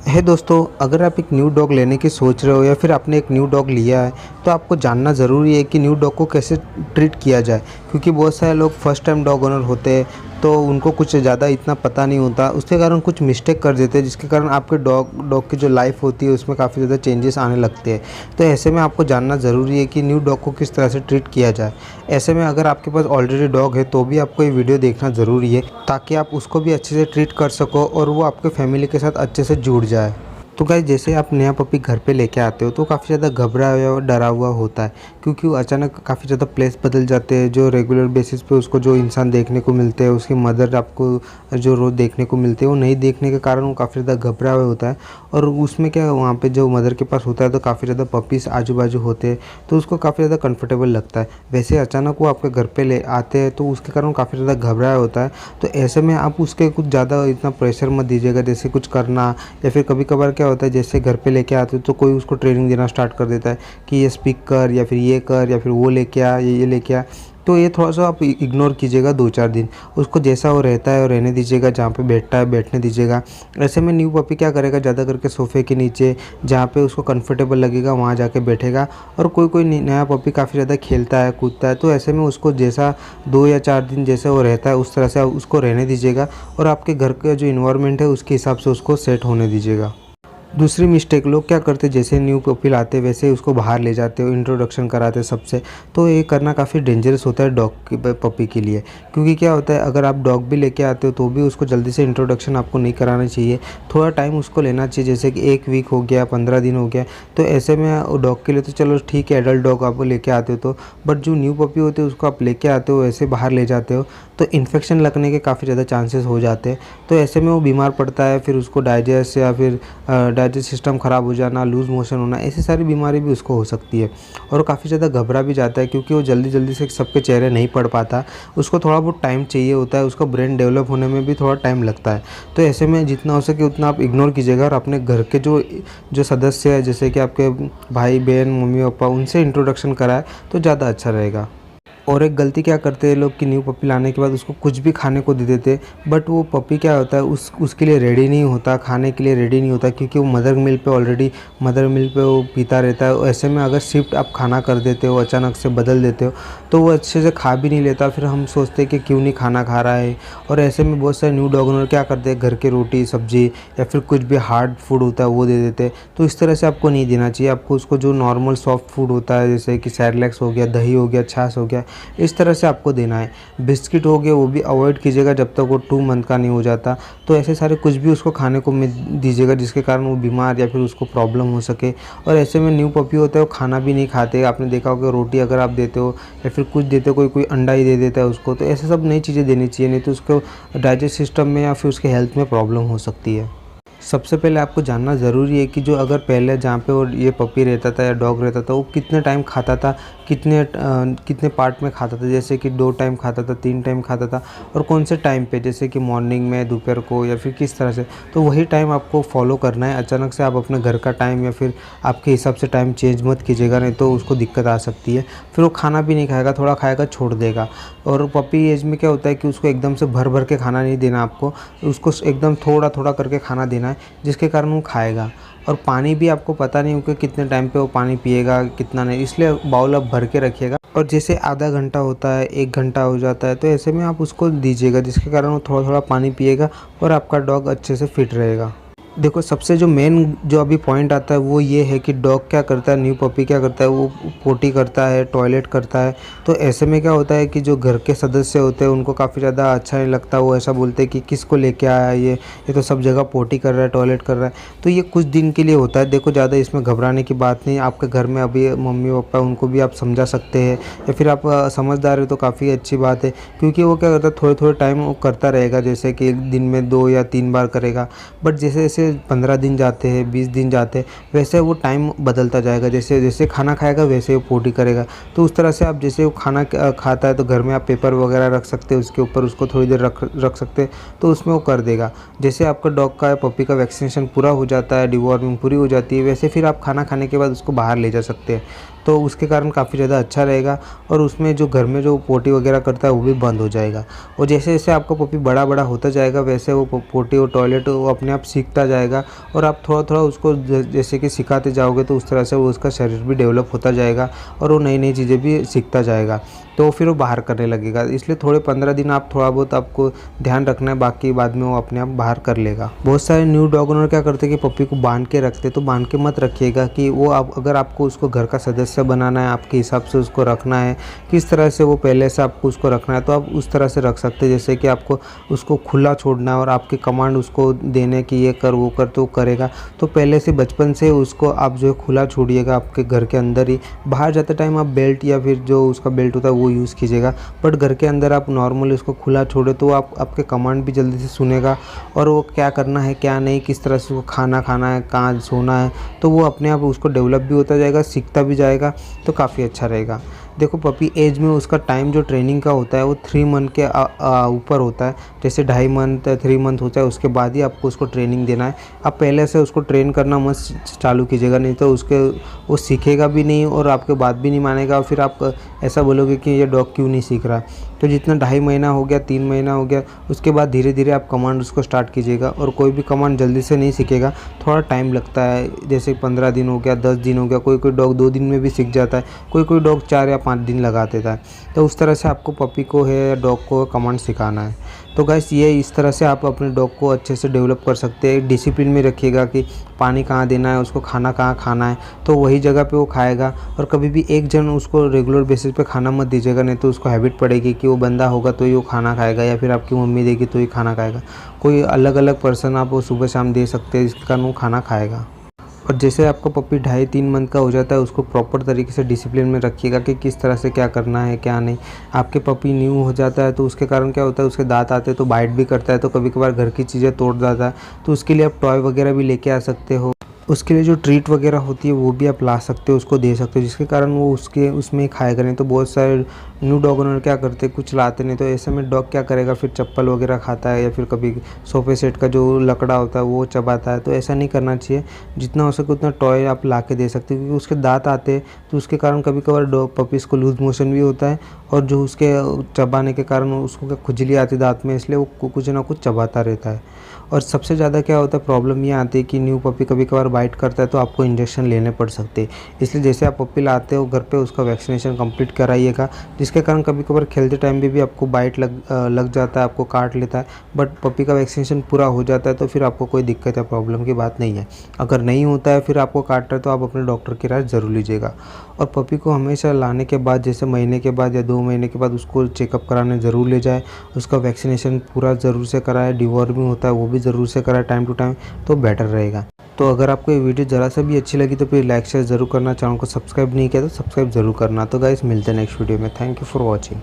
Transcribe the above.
है दोस्तों, अगर आप एक न्यू डॉग लेने की सोच रहे हो या फिर आपने एक न्यू डॉग लिया है तो आपको जानना ज़रूरी है कि न्यू डॉग को कैसे ट्रीट किया जाए। क्योंकि बहुत सारे लोग फर्स्ट टाइम डॉग ओनर होते हैं तो उनको कुछ ज़्यादा इतना पता नहीं होता, उसके कारण कुछ मिस्टेक कर देते हैं जिसके कारण आपके डॉग की जो लाइफ होती है उसमें काफ़ी ज़्यादा चेंजेस आने लगते हैं। तो ऐसे में आपको जानना ज़रूरी है कि न्यू डॉग को किस तरह से ट्रीट किया जाए। ऐसे में अगर आपके पास ऑलरेडी डॉग है तो भी आपको ये वीडियो देखना ज़रूरी है ताकि आप उसको भी अच्छे से ट्रीट कर सको और वो आपके फैमिली के साथ अच्छे से जुड़ जाए। तो गाइस, जैसे आप नया पपी घर पे लेके आते हो तो काफ़ी ज़्यादा घबराया हुआ और डरा हुआ होता है, क्योंकि वो अचानक काफ़ी ज़्यादा प्लेस बदल जाते हैं। जो रेगुलर बेसिस पे उसको जो इंसान देखने को मिलते हैं, उसकी मदर आपको जो रोज़ देखने को मिलते हैं, वो नहीं देखने के कारण वो काफ़ी ज़्यादा घबराया हुआ होता है। और उसमें क्या वहाँ पे जो मदर के पास होता है तो काफ़ी ज़्यादा पपीज़ आजू बाजू होते हैं तो उसको काफ़ी ज़्यादा कंफर्टेबल लगता है। वैसे अचानक वो आपके घर पे ले आते हैं तो उसके कारण काफ़ी ज़्यादा घबराया होता है। तो ऐसे में आप उसके कुछ ज़्यादा इतना प्रेशर मत दीजिएगा, जैसे कुछ करना या फिर कभी कभार क्या होता है जैसे घर पे लेके आते हो तो कोई उसको ट्रेनिंग देना स्टार्ट कर देता है कि ये स्पीक कर या फिर ये कर या फिर वो लेके आ, ये लेके आ। तो ये थोड़ा सा आप इग्नोर कीजिएगा 2-4 दिन, उसको जैसा वो रहता है और रहने दीजिएगा, जहाँ पे बैठता है बैठने दीजिएगा। ऐसे में न्यू पपी क्या करेगा, ज़्यादा करके सोफ़े के नीचे जहाँ पे उसको कंफर्टेबल लगेगा वहाँ जाके बैठेगा। और कोई कोई नया पपी काफ़ी ज़्यादा खेलता है कूदता है, तो ऐसे में उसको जैसा 2 या 4 दिन जैसे वो रहता है उस तरह से आप उसको रहने दीजिएगा और आपके घर का जो इन्वायरमेंट है उसके हिसाब से उसको सेट होने दीजिएगा। दूसरी मिस्टेक लोग क्या करते, जैसे न्यू पपी लाते वैसे उसको बाहर ले जाते हो, इंट्रोडक्शन कराते सबसे। तो ये करना काफ़ी डेंजरस होता है डॉग की पपी के लिए। क्योंकि क्या होता है, अगर आप डॉग भी लेके आते हो तो भी उसको जल्दी से इंट्रोडक्शन आपको नहीं कराना चाहिए, थोड़ा टाइम उसको लेना चाहिए। जैसे कि 1 वीक हो गया, 15 दिन हो गया, तो ऐसे में डॉग के लिए तो चलो ठीक है, एडल्ट डॉग आप लेके आते हो तो। बट जो न्यू पपी होते हैं उसको आप लेके आते हो ऐसे बाहर ले जाते हो तो इन्फेक्शन लगने के काफ़ी ज़्यादा चांसेस हो जाते हैं। तो ऐसे में वो बीमार पड़ता है, फिर उसको डाइजेस्ट या फिर डाइजेस्ट सिस्टम ख़राब हो जाना, लूज़ मोशन होना, ऐसी सारी बीमारी भी उसको हो सकती है। और काफ़ी ज़्यादा घबरा भी जाता है क्योंकि वो जल्दी जल्दी से सबके चेहरे नहीं पढ़ पाता, उसको थोड़ा बहुत टाइम चाहिए होता है, उसका ब्रेन डेवलप होने में भी थोड़ा टाइम लगता है। तो ऐसे में जितना हो सके उतना आप इग्नोर कीजिएगा और अपने घर के जो जो सदस्य है, जैसे कि आपके भाई बहन मम्मी पापा, उनसे इंट्रोडक्शन कराए तो ज़्यादा अच्छा रहेगा। और एक गलती क्या करते हैं लोग कि न्यू पपी लाने के बाद उसको कुछ भी खाने को दे देते, बट वो पपी क्या होता है उसके लिए रेडी नहीं होता, खाने के लिए रेडी नहीं होता, क्योंकि वो मदर मिल्क पे ऑलरेडी मदर मिल्क पे वो पीता रहता है। ऐसे में अगर शिफ्ट आप खाना कर देते हो, अचानक से बदल देते हो, तो वो अच्छे से खा भी नहीं लेता। फिर हम सोचते हैं कि क्यों नहीं खाना खा रहा है। और ऐसे में बहुत सारे न्यू डॉग ओनर क्या करते हैं, घर के रोटी सब्जी या फिर कुछ भी हार्ड फूड होता है वो दे देते हैं। तो इस तरह से आपको नहीं देना चाहिए, आपको उसको जो नॉर्मल सॉफ्ट फूड होता है जैसे कि सैरेलैक्स हो गया, दही हो गया, छाछ हो गया, इस तरह से आपको देना है। बिस्किट हो गए वो भी अवॉइड कीजिएगा जब तक वो 2 मंथ का नहीं हो जाता। तो ऐसे सारे कुछ भी उसको खाने को दीजिएगा जिसके कारण वो बीमार या फिर उसको प्रॉब्लम हो सके। और ऐसे में न्यू पपी होता है वो खाना भी नहीं खाते, आपने देखा होगा रोटी अगर आप देते हो या फिर कुछ देते हो, कोई अंडा ही दे देता है उसको। तो ऐसे सब नई चीज़ें देनी चाहिए, नहीं तो उसको डाइजेस्ट सिस्टम में या फिर उसके हेल्थ में प्रॉब्लम हो सकती है। सबसे पहले आपको जानना ज़रूरी है कि जो अगर पहले जहाँ पे वो ये पपी रहता था या डॉग रहता था वो कितने टाइम खाता था, कितने पार्ट में खाता था, जैसे कि 2 टाइम खाता था, 3 टाइम खाता था, और कौन से टाइम पे, जैसे कि मॉर्निंग में, दोपहर को, या फिर किस तरह से। तो वही टाइम आपको फॉलो करना है। अचानक से आप अपने घर का टाइम या फिर आपके हिसाब से टाइम चेंज मत कीजिएगा, नहीं तो उसको दिक्कत आ सकती है। फिर वो खाना भी नहीं खाएगा, थोड़ा खाएगा छोड़ देगा। और पपी एज में क्या होता है कि उसको एकदम से भर भर के खाना नहीं देना आपको, उसको एकदम थोड़ा थोड़ा करके खाना देना है जिसके कारण वो खाएगा। और पानी भी आपको पता नहीं होगा कितने टाइम पे वो पानी पिएगा कितना नहीं, इसलिए बाउल आप भर के रखिएगा। और जैसे आधा घंटा होता है, 1 घंटा हो जाता है, तो ऐसे में आप उसको दीजिएगा जिसके कारण वो थोड़ा थोड़ा पानी पिएगा और आपका डॉग अच्छे से फिट रहेगा। देखो, सबसे जो मेन जो अभी पॉइंट आता है वो ये है कि डॉग क्या करता है, न्यू पपी क्या करता है, वो पोटी करता है, टॉयलेट करता है। तो ऐसे में क्या होता है कि जो घर के सदस्य होते हैं उनको काफ़ी ज़्यादा अच्छा नहीं लगता, वो ऐसा बोलते हैं कि किसको लेके आया ये तो सब जगह पोटी कर रहा है, टॉयलेट कर रहा है। तो ये कुछ दिन के लिए होता है, देखो ज़्यादा इसमें घबराने की बात नहीं। आपके घर में अभी मम्मी पापा उनको भी आप समझा सकते हैं, या फिर आप समझदार हो तो काफ़ी अच्छी बात है। क्योंकि वो क्या करता है, थोड़े थोड़े टाइम वो करता रहेगा, जैसे कि दिन में 2 या 3 बार करेगा। बट जैसे जैसे 15 दिन जाते हैं, 20 दिन जाते हैं, वैसे वो टाइम बदलता जाएगा। जैसे जैसे खाना खाएगा वैसे वो पोटी करेगा। तो उस तरह से आप जैसे वो खाना खाता है तो घर में आप पेपर वगैरह रख सकते हैं, उसके ऊपर उसको थोड़ी देर रख सकते हैं, तो उसमें वो कर देगा। जैसे आपका डॉग का पपी का वैक्सीनेशन पूरा हो जाता है, डिवॉर्मिंग पूरी हो जाती है, वैसे फिर आप खाना खाने के बाद उसको बाहर ले जा सकते हैं। तो उसके कारण काफ़ी ज़्यादा अच्छा रहेगा और उसमें जो घर में जो पोटी वगैरह करता है वो भी बंद हो जाएगा। और जैसे जैसे आपका पपी बड़ा बड़ा होता जाएगा वैसे वो पोटी और टॉयलेट वो अपने आप सीखता जाएगा और आप थोड़ा थोड़ा उसको जैसे कि सिखाते जाओगे तो उस तरह से वो उसका शरीर भी डेवलप होता जाएगा और वो नई नई चीज़ें भी सीखता जाएगा, तो फिर वो बाहर करने लगेगा। इसलिए थोड़े 15 दिन आप थोड़ा बहुत आपको ध्यान रखना है, बाकी बाद में वो अपने आप बाहर कर लेगा। बहुत सारे न्यू डॉग ओनर क्या करते हैं कि पप्पी को बांध के रखते, तो बांध के मत रखिएगा कि वो आप अगर आपको उसको घर का सदस्य बनाना है, आपके हिसाब से उसको रखना है, किस तरह से वो पहले से आपको उसको रखना है, तो आप उस तरह से रख सकते हैं। जैसे कि आपको उसको खुला छोड़ना है और आपकी कमांड उसको देने की ये कर वो कर, तो वो करेगा। तो पहले से बचपन से उसको आप जो है खुला छोड़िएगा आपके घर के अंदर ही। बाहर जाते टाइम आप बेल्ट या फिर जो उसका बेल्ट होता है वो यूज़ कीजिएगा, बट घर के अंदर आप नॉर्मली उसको खुला छोड़े तो आप आपके कमांड भी जल्दी से सुनेगा और वो क्या करना है क्या नहीं, किस तरह से उसको खाना खाना है, कहाँ सोना है, तो वो अपने आप उसको डेवलप भी होता जाएगा, सीखता भी जाएगा, तो काफ़ी अच्छा रहेगा। देखो पपी एज में उसका टाइम जो ट्रेनिंग का होता है वो 3 मंथ के ऊपर होता है। जैसे 2.5 मंथ 3 मंथ होता है उसके बाद ही आपको उसको ट्रेनिंग देना है। आप पहले से उसको ट्रेन करना मत चालू कीजिएगा, नहीं तो वो सीखेगा भी नहीं और आपके बात भी नहीं मानेगा और फिर आप ऐसा बोलोगे कि ये डॉग क्यों नहीं सीख रहा। तो जितना 2.5 महीना हो गया 3 महीना हो गया उसके बाद धीरे धीरे आप कमांड उसको स्टार्ट कीजिएगा। और कोई भी कमांड जल्दी से नहीं सीखेगा, थोड़ा टाइम लगता है। जैसे 15 दिन हो गया 10 दिन हो गया, कोई कोई डॉग 2 दिन में भी सीख जाता है, कोई कोई डॉग 4 या 5 दिन लगा देता है। तो उस तरह से आपको पपी को है या डॉग को कमांड सिखाना है। तो गाइस ये इस तरह से आप अपने डॉग को अच्छे से डेवलप कर सकते हैं। डिसिप्लिन में रखिएगा कि पानी कहाँ देना है, उसको खाना कहाँ खाना है, तो वही जगह पे वो खाएगा। और कभी भी एक जन उसको रेगुलर बेसिस पे खाना मत दीजिएगा, नहीं तो उसको हैबिट पड़ेगी कि वो बंदा होगा तो ही वो खाना खाएगा या फिर आपकी मम्मी देगी तो ही खाना खाएगा। कोई अलग अलग पर्सन आप वो सुबह शाम दे सकते हैं जिसके कारण वो खाना खाएगा। और जैसे आपका पपी 2.5-3 मंथ का हो जाता है उसको प्रॉपर तरीके से डिसिप्लिन में रखिएगा कि किस तरह से क्या करना है क्या नहीं। आपके पपी न्यू हो जाता है तो उसके कारण क्या होता है, उसके दांत आते हैं तो बाइट भी करता है, तो कभी कभार घर की चीज़ें तोड़ जाता है, तो उसके लिए आप टॉय वगैरह भी लेके आ सकते हो। उसके लिए जो ट्रीट वगैरह होती है वो भी आप ला सकते हो, उसको दे सकते हो, जिसके कारण वो उसमें ही खाएगा। नहीं तो बहुत सारे न्यू डॉग ओनर क्या करते हैं, कुछ लाते नहीं, तो ऐसे में डॉग क्या करेगा, फिर चप्पल वगैरह खाता है या फिर कभी सोफे सेट का जो लकड़ा होता है वो चबाता है। तो ऐसा नहीं करना चाहिए, जितना हो सके उतना टॉय आप ला के दे सकते हो, क्योंकि उसके दांत आते हैं तो उसके कारण कभी कभार डॉग पपीज़ को लूज मोशन भी होता है और जो उसके चबाने के कारण उसको क्या खुजली आती है दांत में, इसलिए वो कुछ ना कुछ चबाता रहता है। और सबसे ज़्यादा क्या होता है, प्रॉब्लम ये आती है कि न्यू पपी कभी कभार बाइट करता है तो आपको इंजेक्शन लेने पड़ सकते हैं। इसलिए जैसे आप पपी लाते हो घर पे उसका वैक्सीनेशन कंप्लीट कराइएगा, जिसके कारण कभी कभार खेलते टाइम भी आपको बाइट लग जाता है, आपको काट लेता है, बट पपी का वैक्सीनेशन पूरा हो जाता है तो फिर आपको कोई दिक्कत या प्रॉब्लम की बात नहीं है। अगर नहीं होता है फिर आपको काट रहा है तो आप अपने डॉक्टर की राय ज़रूर लीजिएगा। और पपी को हमेशा लाने के बाद जैसे महीने के बाद या 2 महीने के बाद उसको चेकअप कराने ज़रूर ले जाए, उसका वैक्सीनेशन पूरा ज़रूर से कराए, डिवॉर्मिंग होता है वो भी ज़रूर से कराए टाइम टू टाइम, तो बेटर रहेगा। तो अगर आपको ये वीडियो ज़रा सा भी अच्छी लगी तो फिर लाइक शेयर ज़रूर करना, चैनल को सब्सक्राइब नहीं किया तो सब्सक्राइब ज़रूर करना। तो गाइस मिलते हैं नेक्स्ट वीडियो में। Thank you for watching.